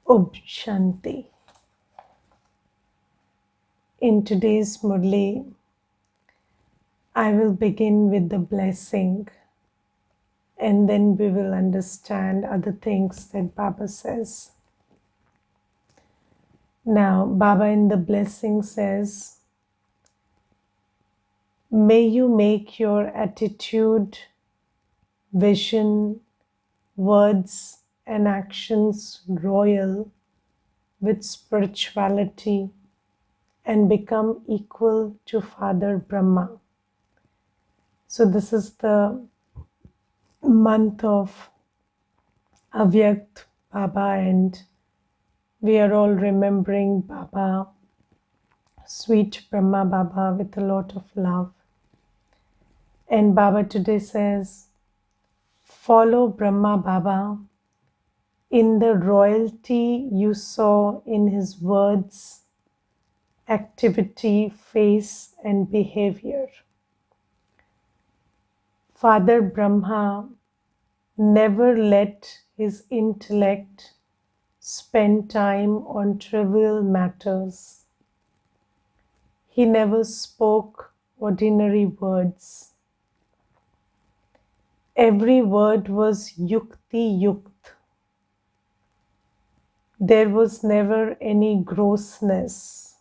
Om Shanti. In today's Murli, I will begin with the blessing and then we will understand other things that Baba says. Now, Baba in the blessing says, may you make your attitude, vision, words, and actions royal with spirituality and become equal to Father Brahma. So this is the month of Avyakt Baba, and we are all remembering Baba, sweet Brahma Baba, with a lot of love. And Baba today says, follow Brahma Baba in the royalty you saw in his words, activity, face, and behavior. Father Brahma never let his intellect spend time on trivial matters. He never spoke ordinary words. Every word was yukti yukt. There was never any grossness,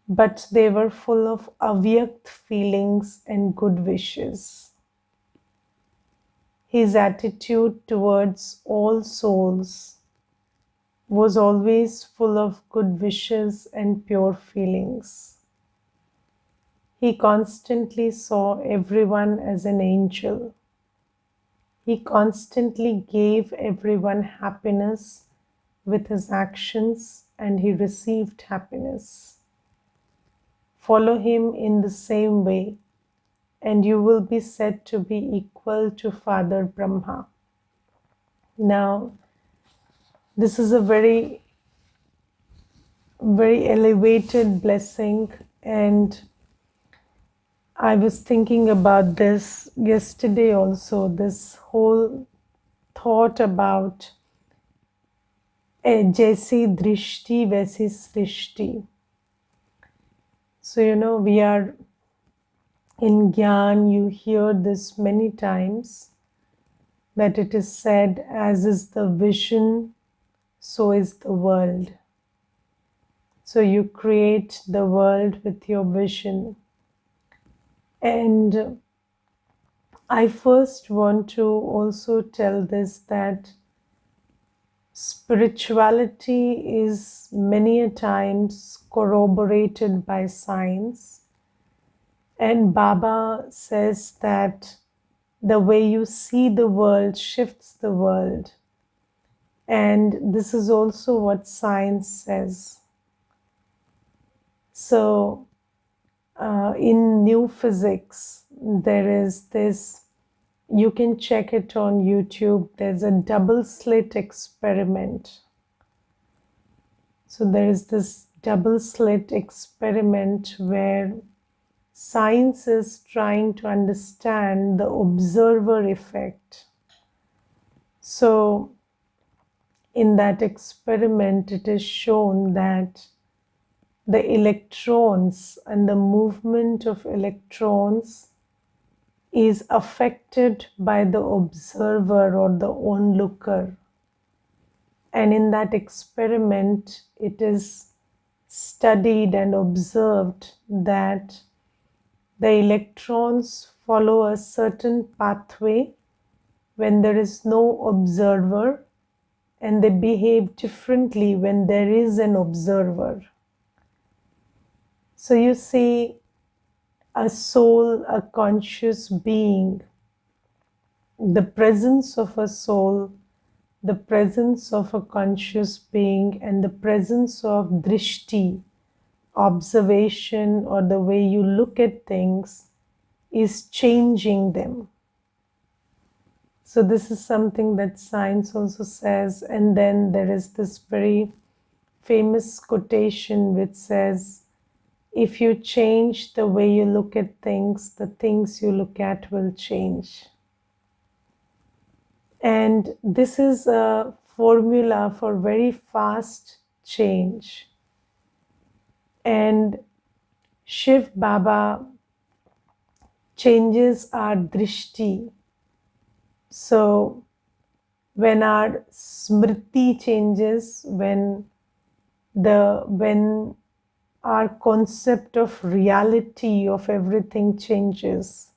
but they were full of avyakt feelings and good wishes. His attitude towards all souls was always full of good wishes and pure feelings. He constantly saw everyone as an angel. He constantly gave everyone happiness with his actions, and he received happiness. Follow him in the same way, and you will be said to be equal to Father Brahma. Now, this is a very, very elevated blessing, and I was thinking about this yesterday also, this whole thought about Jaisi Drishti Vaisi Srishti. So, we are in Gyan, you hear this many times, that it is said, as is the vision, so is the world. So you create the world with your vision. And I first want to also tell this, that spirituality is many a times corroborated by science. And Baba says that the way you see the world shifts the world. And this is also what science says. So, in new physics, there is this, you can check it on YouTube, there's a double slit experiment. So there is this double slit experiment where science is trying to understand the observer effect. So in that experiment, it is shown that the electrons and the movement of electrons is affected by the observer or the onlooker. And in that experiment, it is studied and observed that the electrons follow a certain pathway when there is no observer, and they behave differently when there is an observer. So you see, a soul, a conscious being, the presence of a soul, the presence of a conscious being, and the presence of drishti, observation, or the way you look at things, is changing them. So this is something that science also says. And then there is this very famous quotation which says, if you change the way you look at things, the things you look at will change. And this is a formula for very fast change. And Shiv Baba changes our drishti. So when our smriti changes, when our concept of reality of everything changes,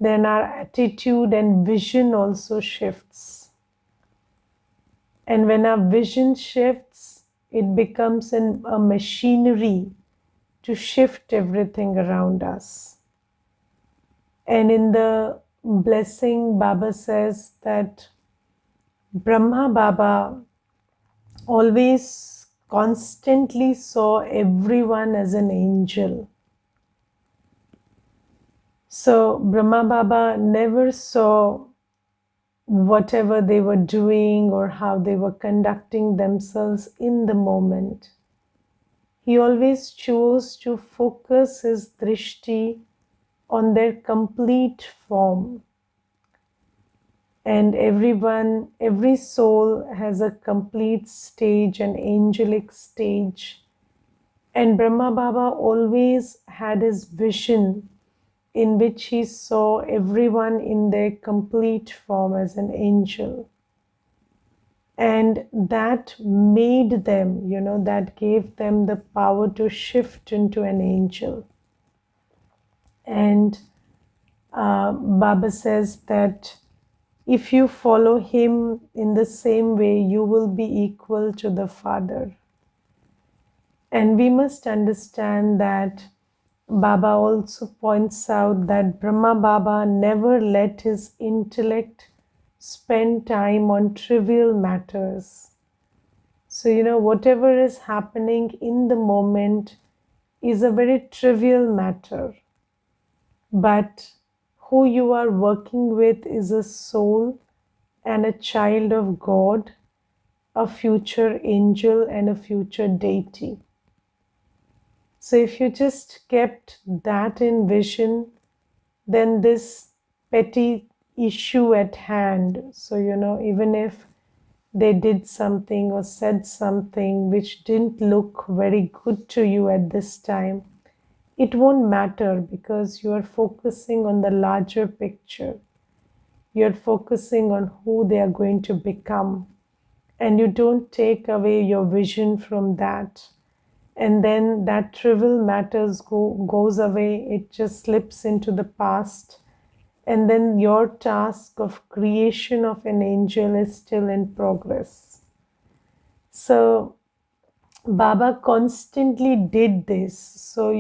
then our attitude and vision also shifts. And when our vision shifts, it becomes a machinery to shift everything around us. And in the blessing, Baba says that Brahma Baba always constantly saw everyone as an angel. So Brahma Baba never saw whatever they were doing or how they were conducting themselves in the moment. He always chose to focus his drishti on their complete form. And every soul has a complete stage, an angelic stage. And Brahma Baba always had his vision in which he saw everyone in their complete form as an angel. And that made them, that gave them the power to shift into an angel. And Baba says that if you follow him in the same way, you will be equal to the Father. And we must understand that Baba also points out that Brahma Baba never let his intellect spend time on trivial matters. So, whatever is happening in the moment is a very trivial matter. But who you are working with is a soul and a child of God, a future angel and a future deity. So if you just kept that in vision, then this petty issue at hand, so even if they did something or said something which didn't look very good to you at this time, it won't matter because you are focusing on the larger picture. You're focusing on who they are going to become, and you don't take away your vision from that. And then that trivial matters goes away, it just slips into the past. And then your task of creation of an angel is still in progress. So Baba constantly did this. So,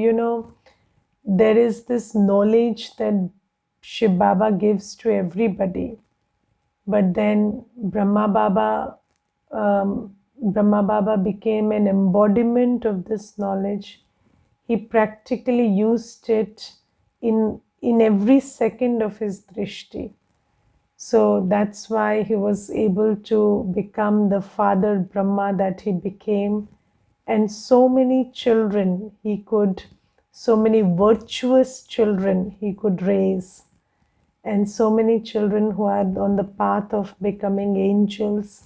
there is this knowledge that Shiv Baba gives to everybody. But then Brahma Baba became an embodiment of this knowledge. He practically used it in every second of his drishti. So that's why he was able to become the Father Brahma that he became. And so many children so many virtuous children he could raise. And so many children who are on the path of becoming angels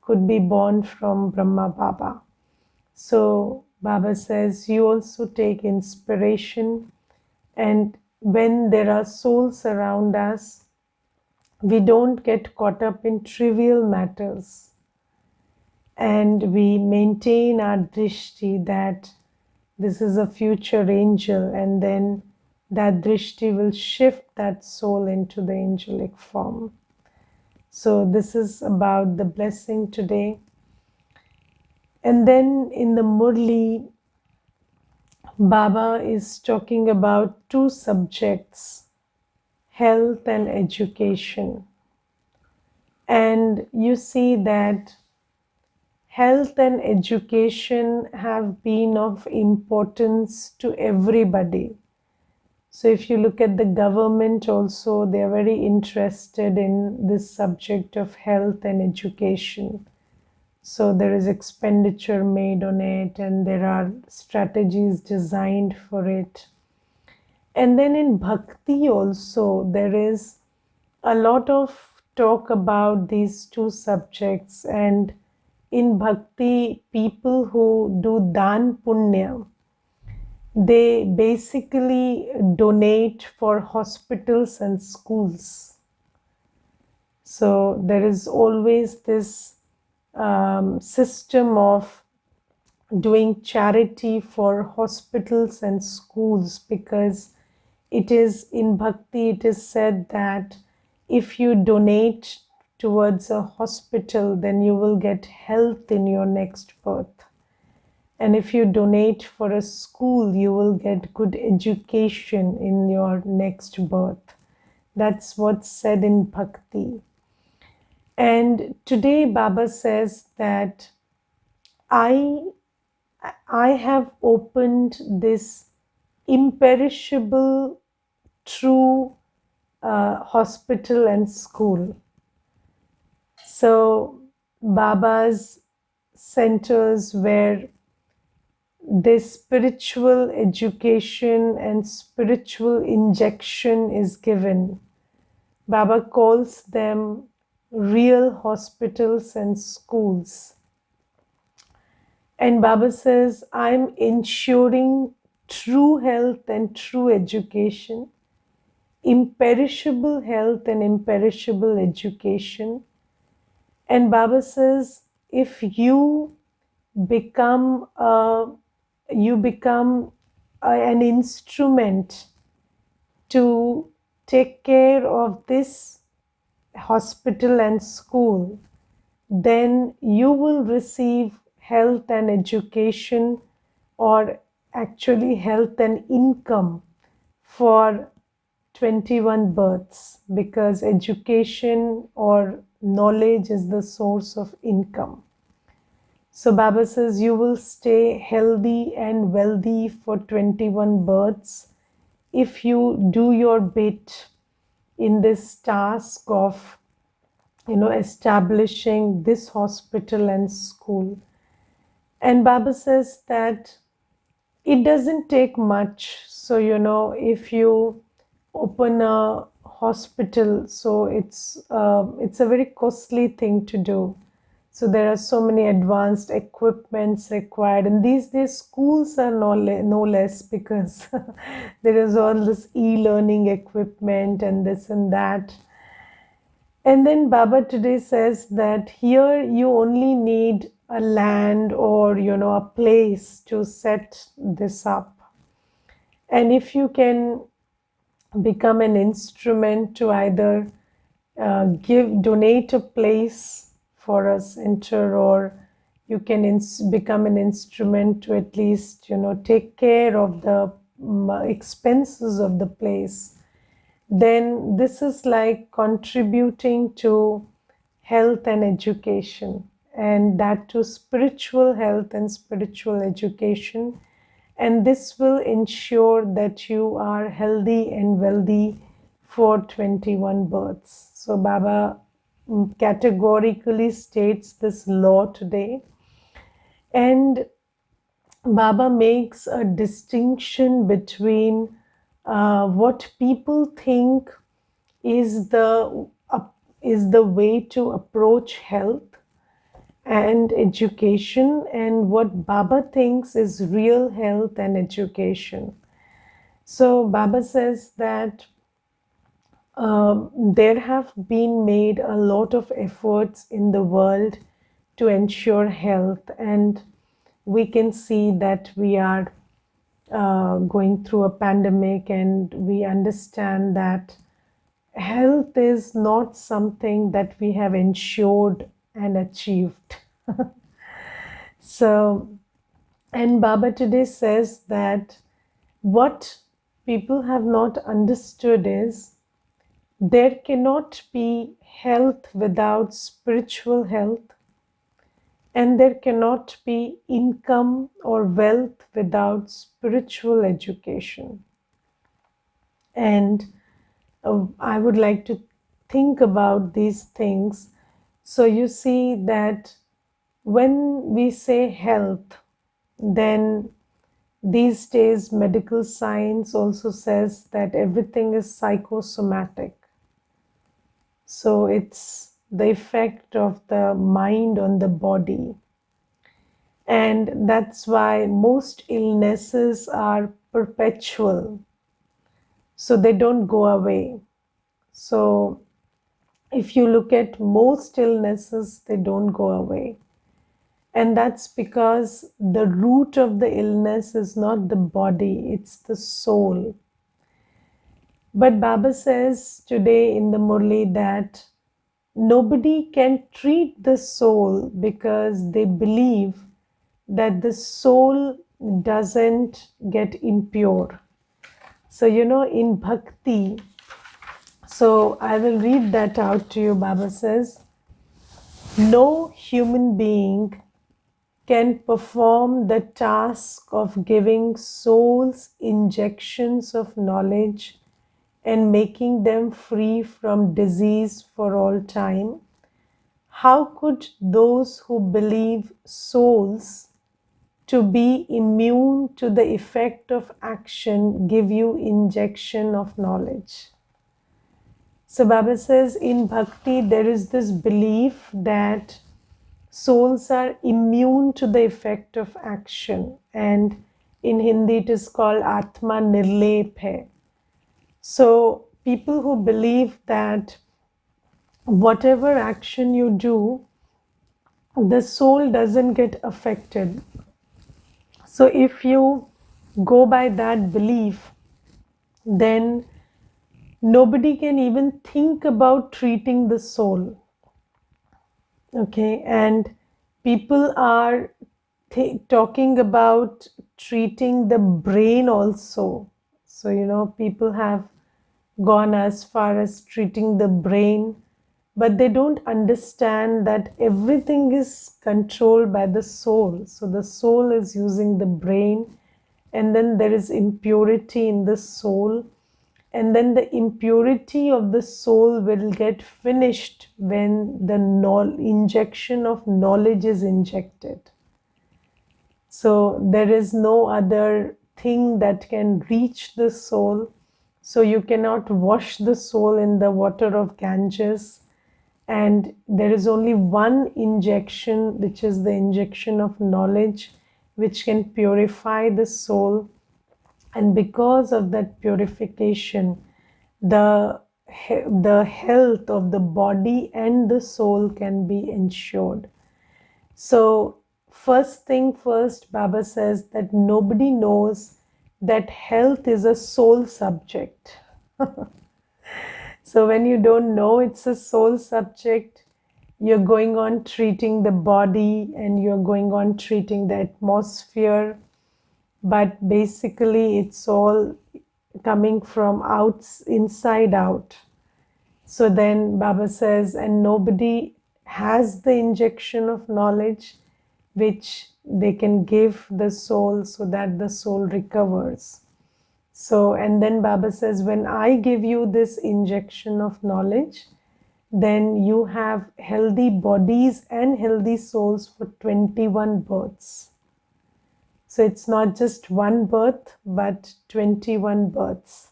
could be born from Brahma Baba. So Baba says, you also take inspiration, and when there are souls around us, we don't get caught up in trivial matters, and we maintain our drishti that this is a future angel, and then that drishti will shift that soul into the angelic form. So this is about the blessing today. And then in the Murli, Baba is talking about two subjects, health and education. And you see that health and education have been of importance to everybody. So if you look at the government also, they are very interested in this subject of health and education. So there is expenditure made on it, and there are strategies designed for it. And then in bhakti also, there is a lot of talk about these two subjects. And in bhakti, people who do dan punya, they basically donate for hospitals and schools. So there is always this system of doing charity for hospitals and schools, because it is in bhakti, it is said that if you donate towards a hospital, then you will get health in your next birth. And if you donate for a school, you will get good education in your next birth. That's what's said in bhakti. And today Baba says that I have opened this imperishable true hospital and school. So Baba's centers where this spiritual education and spiritual injection is given. Baba calls them real hospitals and schools. And Baba says, I'm ensuring true health and true education, imperishable health and imperishable education. And Baba says, if you become an instrument to take care of this hospital and school, then you will receive health and education, or actually health and income for 21 births, because education or knowledge is the source of income. So Baba says you will stay healthy and wealthy for 21 births if you do your bit in this task of establishing this hospital and school. And Baba says that it doesn't take much. So if you open a hospital, so it's a very costly thing to do. So there are so many advanced equipments required, and these days schools are no less, because there is all this e-learning equipment and this and that. And then Baba today says that here you only need a land or a place to set this up. And if you can become an instrument to either donate a place for a center, or you can become an instrument to at least take care of the expenses of the place, then this is like contributing to health and education, and that to spiritual health and spiritual education. And this will ensure that you are healthy and wealthy for 21 births. So Baba categorically states this law today. And Baba makes a distinction between what people think is the way to approach health and education, and what Baba thinks is real health and education. So Baba says that there have been made a lot of efforts in the world to ensure health, and we can see that we are going through a pandemic, and we understand that health is not something that we have ensured and achieved. So, and Baba today says that what people have not understood is there cannot be health without spiritual health, and there cannot be income or wealth without spiritual education. And I would like to think about these things. So you see that when we say health, then these days medical science also says that everything is psychosomatic. So it's the effect of the mind on the body. And that's why most illnesses are perpetual. So they don't go away. So if you look at most illnesses, they don't go away. And that's because the root of the illness is not the body, it's the soul. But Baba says today in the Murli that nobody can treat the soul because they believe that the soul doesn't get impure. So, in bhakti, so I will read that out to you. Baba says, no human being can perform the task of giving souls injections of knowledge and making them free from disease for all time. How could those who believe souls to be immune to the effect of action give you injection of knowledge? So Baba says in bhakti there is this belief that souls are immune to the effect of action, and in Hindi it is called Atma Nirlep hai. So people who believe that whatever action you do, the soul doesn't get affected. So if you go by that belief, then nobody can even think about treating the soul. Okay, and people are talking about treating the brain also. So, people have gone as far as treating the brain, but they don't understand that everything is controlled by the soul. So, the soul is using the brain, and then there is impurity in the soul, and then the impurity of the soul will get finished when the injection of knowledge is injected. So there is no other thing that can reach the soul. So you cannot wash the soul in the water of Ganges. And there is only one injection, which is the injection of knowledge, which can purify the soul. And because of that purification, the health of the body and the soul can be ensured. So first thing first, Baba says that nobody knows that health is a soul subject. So when you don't know it's a soul subject, you're going on treating the body and you're going on treating the atmosphere, but basically it's all coming from inside out. So then Baba says, and nobody has the injection of knowledge which they can give the soul so that the soul recovers. So, and then Baba says, when I give you this injection of knowledge, then you have healthy bodies and healthy souls for 21 births. So it's not just one birth, but 21 births.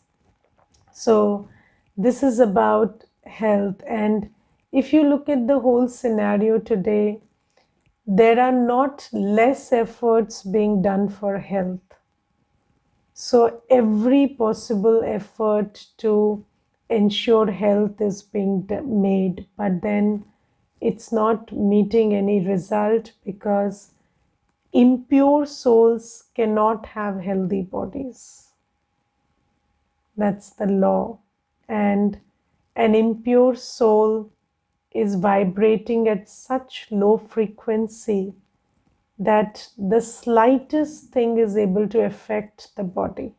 So this is about health. And if you look at the whole scenario today, there are not less efforts being done for health. So every possible effort to ensure health is being made, but then it's not meeting any result because impure souls cannot have healthy bodies. That's the law. And an impure soul is vibrating at such low frequency that the slightest thing is able to affect the body.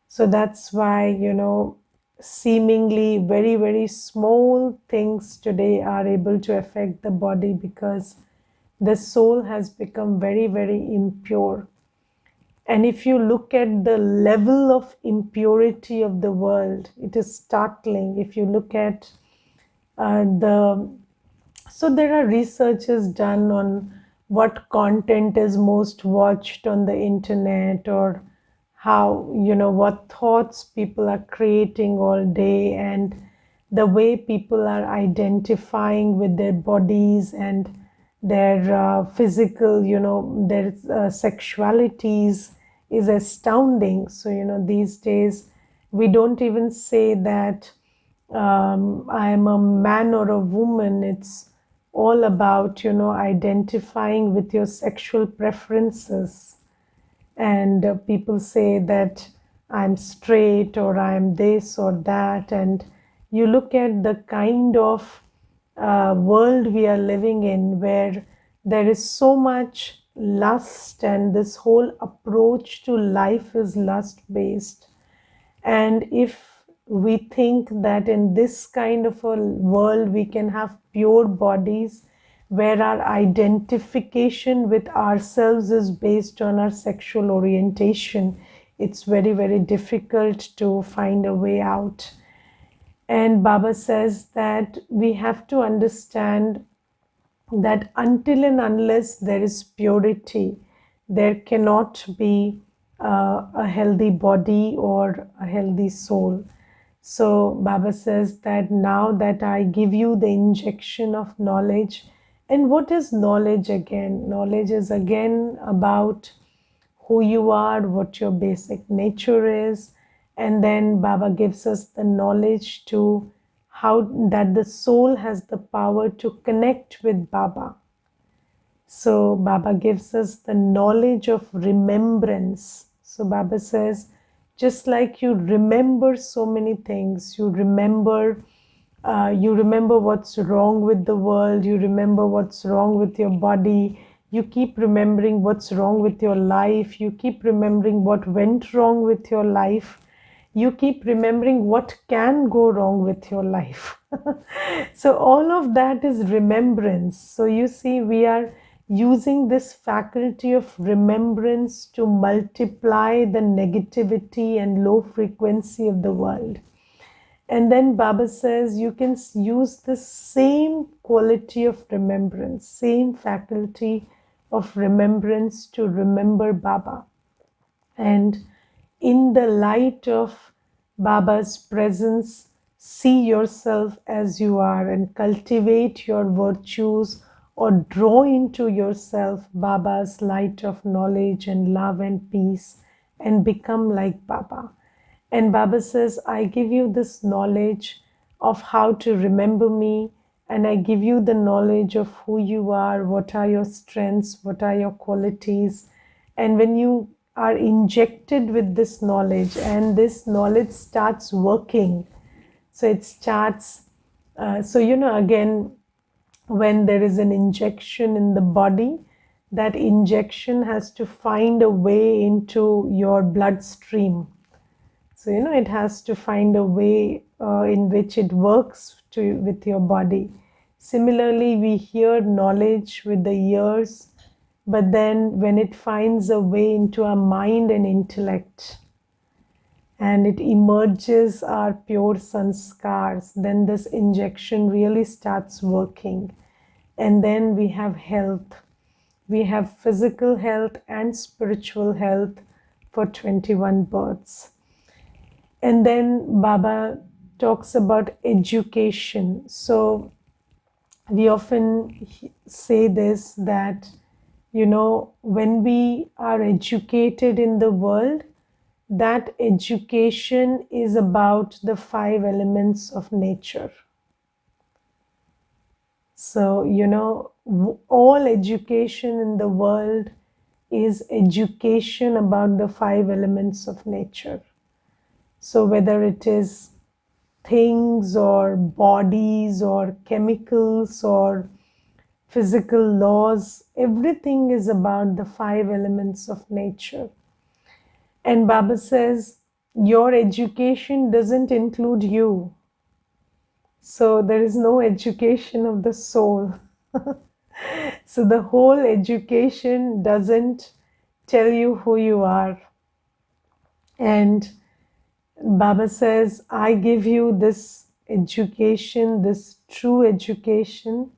So that's why, seemingly very, very small things today are able to affect the body because the soul has become very, very impure. And if you look at the level of impurity of the world, it is startling. If you look at so there are researches done on what content is most watched on the internet, or how, what thoughts people are creating all day. And the way people are identifying with their bodies and their physical, their sexualities is astounding. So, these days we don't even say that I am a man or a woman. It's all about, identifying with your sexual preferences. And people say that I'm straight or I'm this or that. And you look at the kind of world we are living in, where there is so much lust, and this whole approach to life is lust based. And if we think that in this kind of a world we can have pure bodies, where our identification with ourselves is based on our sexual orientation, it's very, very difficult to find a way out. And Baba says that we have to understand that until and unless there is purity, there cannot be a healthy body or a healthy soul. So Baba says that now that I give you the injection of knowledge. And what is knowledge again? Knowledge is again about who you are, what your basic nature is. And then Baba gives us the knowledge to how that the soul has the power to connect with Baba. So Baba gives us the knowledge of remembrance. So Baba says, just like you remember so many things, you remember what's wrong with the world, you remember what's wrong with your body, you keep remembering what's wrong with your life, you keep remembering what went wrong with your life, you keep remembering what can go wrong with your life. So all of that is remembrance. So you see, we are using this faculty of remembrance to multiply the negativity and low frequency of the world. And then Baba says you can use the same quality of remembrance, same faculty of remembrance to remember Baba. And in the light of Baba's presence, see yourself as you are and cultivate your virtues, or draw into yourself Baba's light of knowledge and love and peace, and become like Baba. And Baba says, I give you this knowledge of how to remember me, and I give you the knowledge of who you are, what are your strengths, what are your qualities. And when you are injected with this knowledge, and this knowledge starts working, so it starts, again, when there is an injection in the body, that injection has to find a way into your bloodstream. So, it has to find a way in which it works with your body. Similarly, we hear knowledge with the ears, but then when it finds a way into our mind and intellect, and it emerges our pure sanskars, then this injection really starts working. And then we have health. We have physical health and spiritual health for 21 births. And then Baba talks about education. So we often say this, that, when we are educated in the world, that education is about the 5 elements of nature. So, all education in the world is education about the 5 elements of nature. So whether it is things or bodies or chemicals or physical laws, everything is about the 5 elements of nature. And Baba says, your education doesn't include you. So there is no education of the soul. So the whole education doesn't tell you who you are. And Baba says, I give you this education, this true education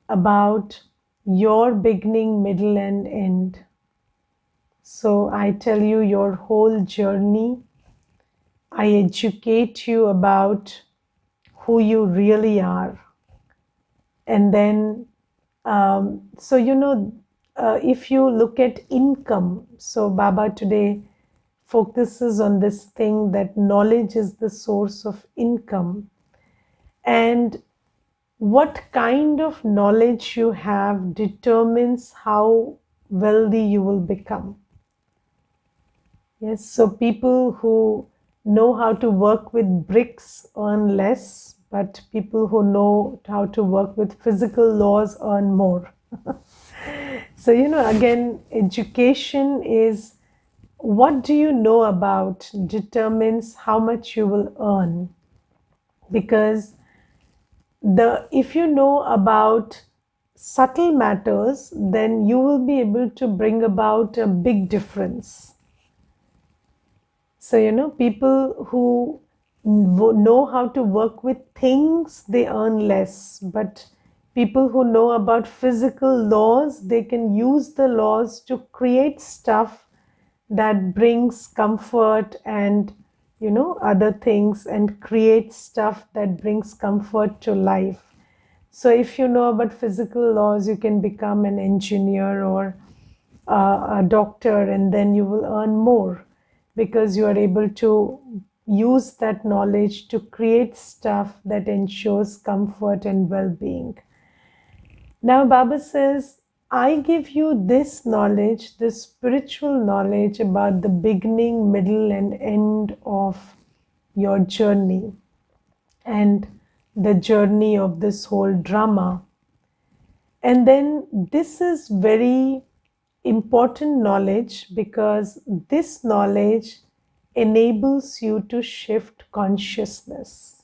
about your beginning, middle, and end. So I tell you your whole journey. I educate you about who you really are. And then, so if you look at income, so Baba today focuses on this thing that knowledge is the source of income. And what kind of knowledge you have determines how wealthy you will become. Yes, so people who know how to work with bricks earn less, but people who know how to work with physical laws earn more. So, again, education is what do you know about determines how much you will earn. Because if you know about subtle matters, then you will be able to bring about a big difference. So, people who know how to work with things, they earn less. But people who know about physical laws, they can use the laws to create stuff that brings comfort and, other things, and create stuff that brings comfort to life. So if you know about physical laws, you can become an engineer or a doctor, and then you will earn more because you are able to use that knowledge to create stuff that ensures comfort and well-being. Now Baba says, I give you this knowledge, this spiritual knowledge about the beginning, middle, and end of your journey and the journey of this whole drama. And then this is very important knowledge because this knowledge enables you to shift consciousness.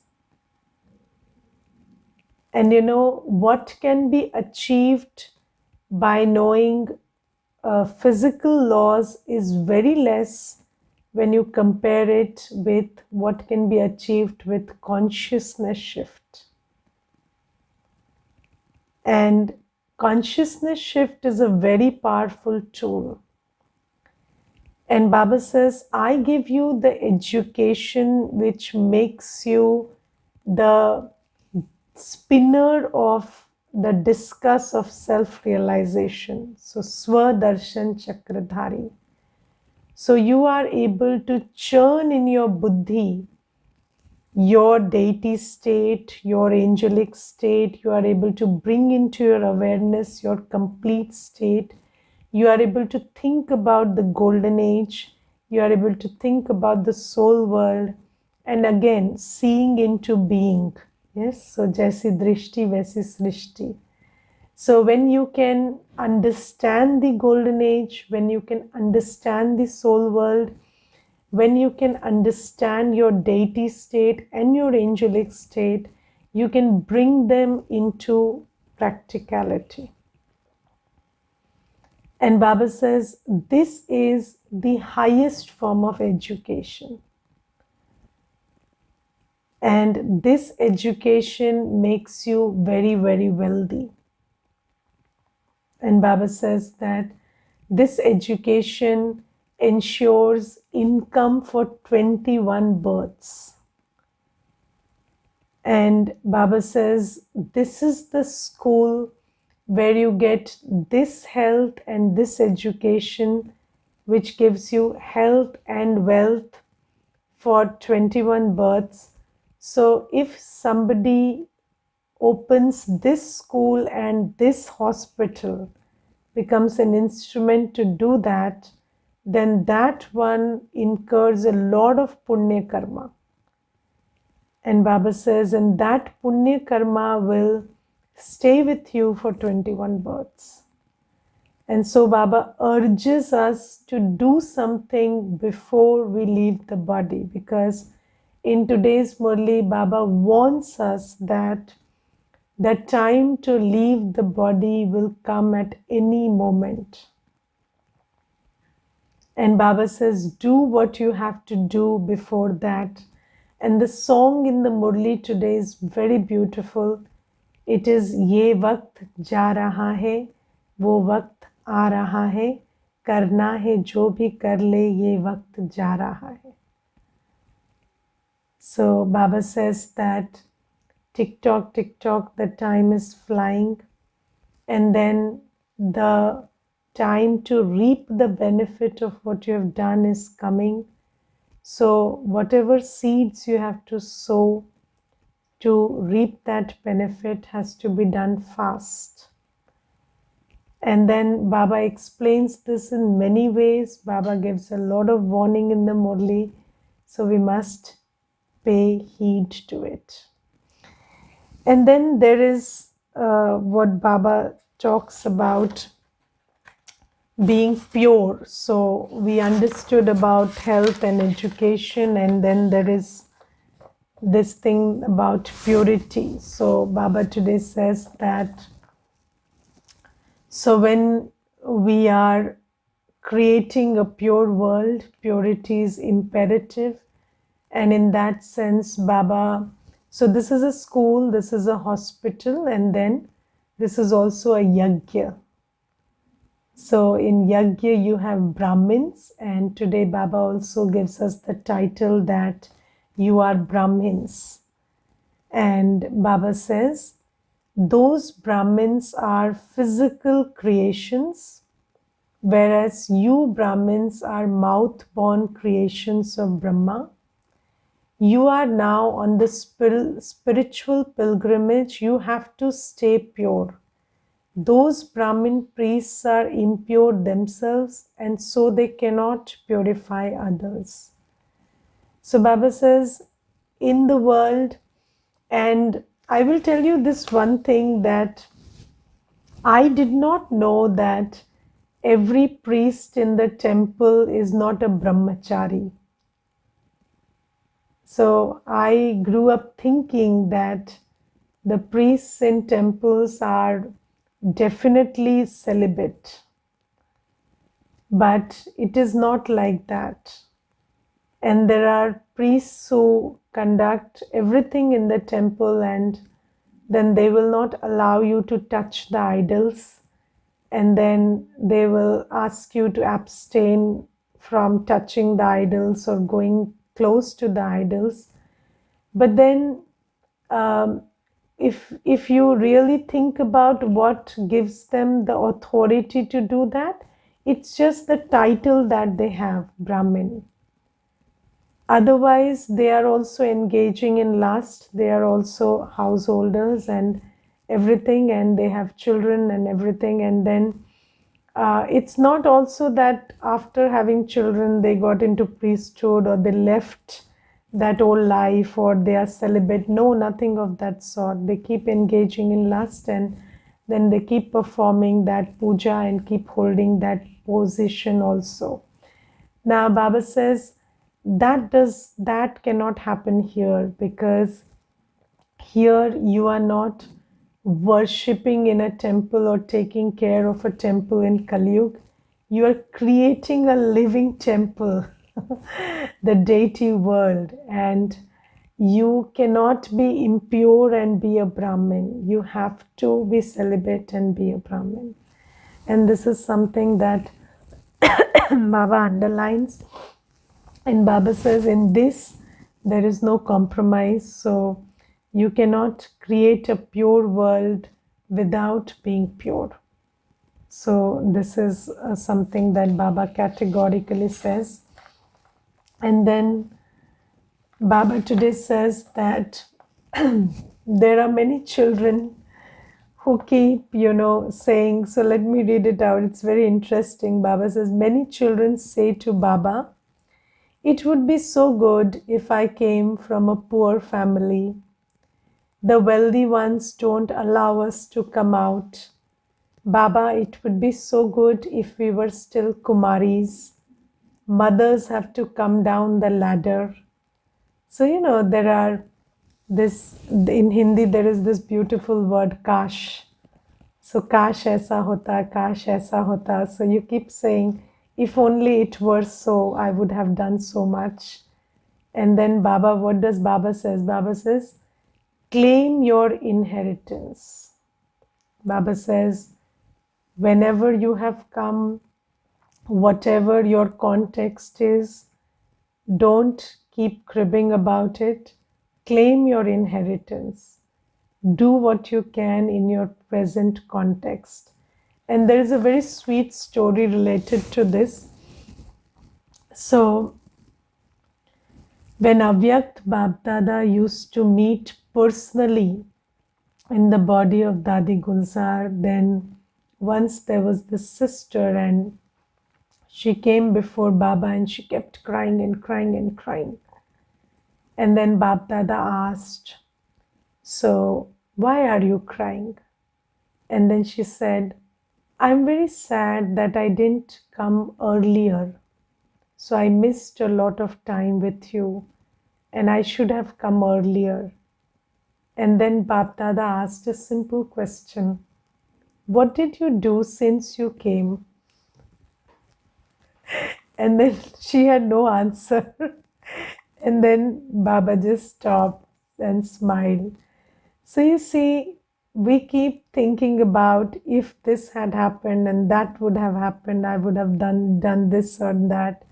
And what can be achieved by knowing physical laws is very less when you compare it with what can be achieved with consciousness shift. And consciousness shift is a very powerful tool. And Baba says, I give you the education which makes you the spinner of the discus of self-realization. So, Swadarshan Chakradhari. So, you are able to churn in your buddhi your deity state, your angelic state. You are able to bring into your awareness your complete state. You are able to think about the golden age. You are able to think about the soul world. And again, seeing into being. Yes, so Jaisi Drishti, Vaisi Srishti. So when you can understand the golden age, when you can understand the soul world, when you can understand your deity state and your angelic state, you can bring them into practicality. And Baba says, this is the highest form of education. And this education makes you very, very wealthy. And Baba says that this education ensures income for 21 births. And Baba says, this is the school where you get this health and this education, which gives you health and wealth for 21 births. So if somebody opens this school and this hospital becomes an instrument to do that, then that one incurs a lot of punya karma. And Baba says, and that punya karma will stay with you for 21 births. And so Baba urges us to do something before we leave the body, because in today's Murli, Baba warns us that the time to leave the body will come at any moment. And Baba says, do what you have to do before that. And the song in the Murli today is very beautiful. It is, Ye Vakt Ja Raha Hai, Wo Vakt Aa Raha Hai, Karna Hai Jo Bhi Kar Le, Ye Vakt Ja Raha Hai. So Baba says that tick tock, the time is flying, and then the time to reap the benefit of what you have done is coming. So, whatever seeds you have to sow to reap that benefit has to be done fast. And then Baba explains this in many ways. Baba gives a lot of warning in the Murli, so we must pay heed to it. And then there is what Baba talks about being pure. So we understood about health and education, and then there is this thing about purity. So Baba today says that so when we are creating a pure world, purity is imperative. And in that sense, Baba, so this is a school, this is a hospital, and then this is also a yajna. So in yajna, you have Brahmins, and today Baba also gives us the title that you are Brahmins. And Baba says, those Brahmins are physical creations, whereas you Brahmins are mouth-born creations of Brahma. You are now on the spiritual pilgrimage. You have to stay pure. Those Brahmin priests are impure themselves, and so they cannot purify others. So Baba says, in the world, and I will tell you this one thing, that I did not know that every priest in the temple is not a brahmachari. So I grew up thinking that the priests in temples are definitely celibate. But it is not like that. And there are priests who conduct everything in the temple, and then they will not allow you to touch the idols. And then they will ask you to abstain from touching the idols or going close to the idols. But then if you really think about what gives them the authority to do that, it's just the title that they have, Brahmin. Otherwise, they are also engaging in lust. They are also householders and everything, and they have children and everything. And then it's not also that after having children they got into priesthood or they left that old life or they are celibate. No, nothing of that sort. They keep engaging in lust, and then they keep performing that puja and keep holding that position also. Now Baba says that cannot happen here, because here you are not worshipping in a temple or taking care of a temple in Kali Yuga. You are creating a living temple, the deity world, and you cannot be impure and be a Brahmin. You have to be celibate and be a Brahmin. And this is something that Baba underlines. And Baba says, in this, there is no compromise. So you cannot create a pure world without being pure. So this is something that Baba categorically says. And then Baba today says that there are many children who keep, saying, so let me read it out. It's very interesting. Baba says, many children say to Baba, it would be so good if I came from a poor family. The wealthy ones don't allow us to come out. Baba, it would be so good if we were still Kumaris. Mothers have to come down the ladder. So, there are this, in Hindi, there is this beautiful word, kash. So, kash aisa hota, kash aisa hota. So, you keep saying, if only it were so, I would have done so much. And then Baba, what does Baba says? Baba says, claim your inheritance. Baba says, whenever you have come, whatever your context is, don't keep cribbing about it. Claim your inheritance. do what you can in your present context. And there is a very sweet story related to this. So, when Avyakt Babdada used to meet personally in the body of Dadi Gulzar, then once there was this sister and she came before Baba and she kept crying and crying and crying. And then Babdada asked, "So, why are you crying?" And then she said, "I'm very sad that I didn't come earlier. So I missed a lot of time with you and I should have come earlier." And then Babdada asked a simple question: "What did you do since you came?" And then she had no answer. And then Baba just stopped and smiled. So you see, we keep thinking about if this had happened and that would have happened, I would have done this or that.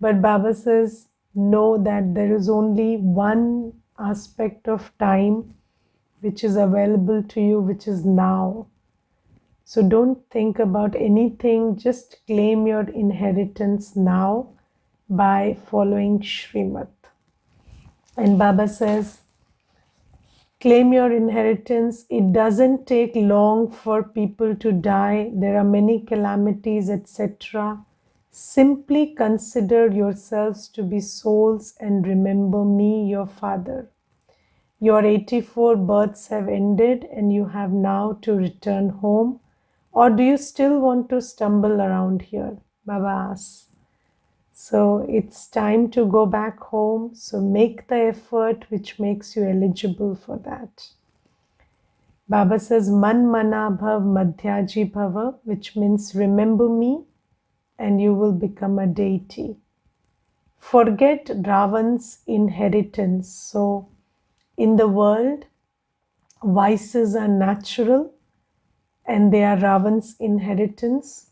But Baba says, know that there is only one aspect of time which is available to you, which is now. So don't think about anything, just claim your inheritance now by following Shrimat. And Baba says, claim your inheritance. It doesn't take long for people to die. There are many calamities, etc. Simply consider yourselves to be souls and remember me, your father. Your 84 births have ended and you have now to return home. Or do you still want to stumble around here? Baba asks. So it's time to go back home. So make the effort which makes you eligible for that. Baba says, Man mana bhav madhyaji bhava, which means remember me and you will become a deity. Forget Ravan's inheritance. So in the world, vices are natural and they are Ravan's inheritance.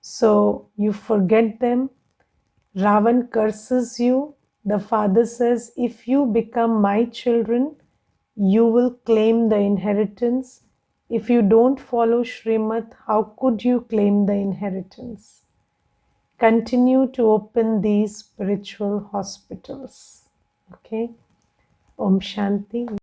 So you forget them. Ravan curses you. The father says, if you become my children, you will claim the inheritance. If you don't follow Shrimat, how could you claim the inheritance? Continue to open these spiritual hospitals. Okay. Om Shanti.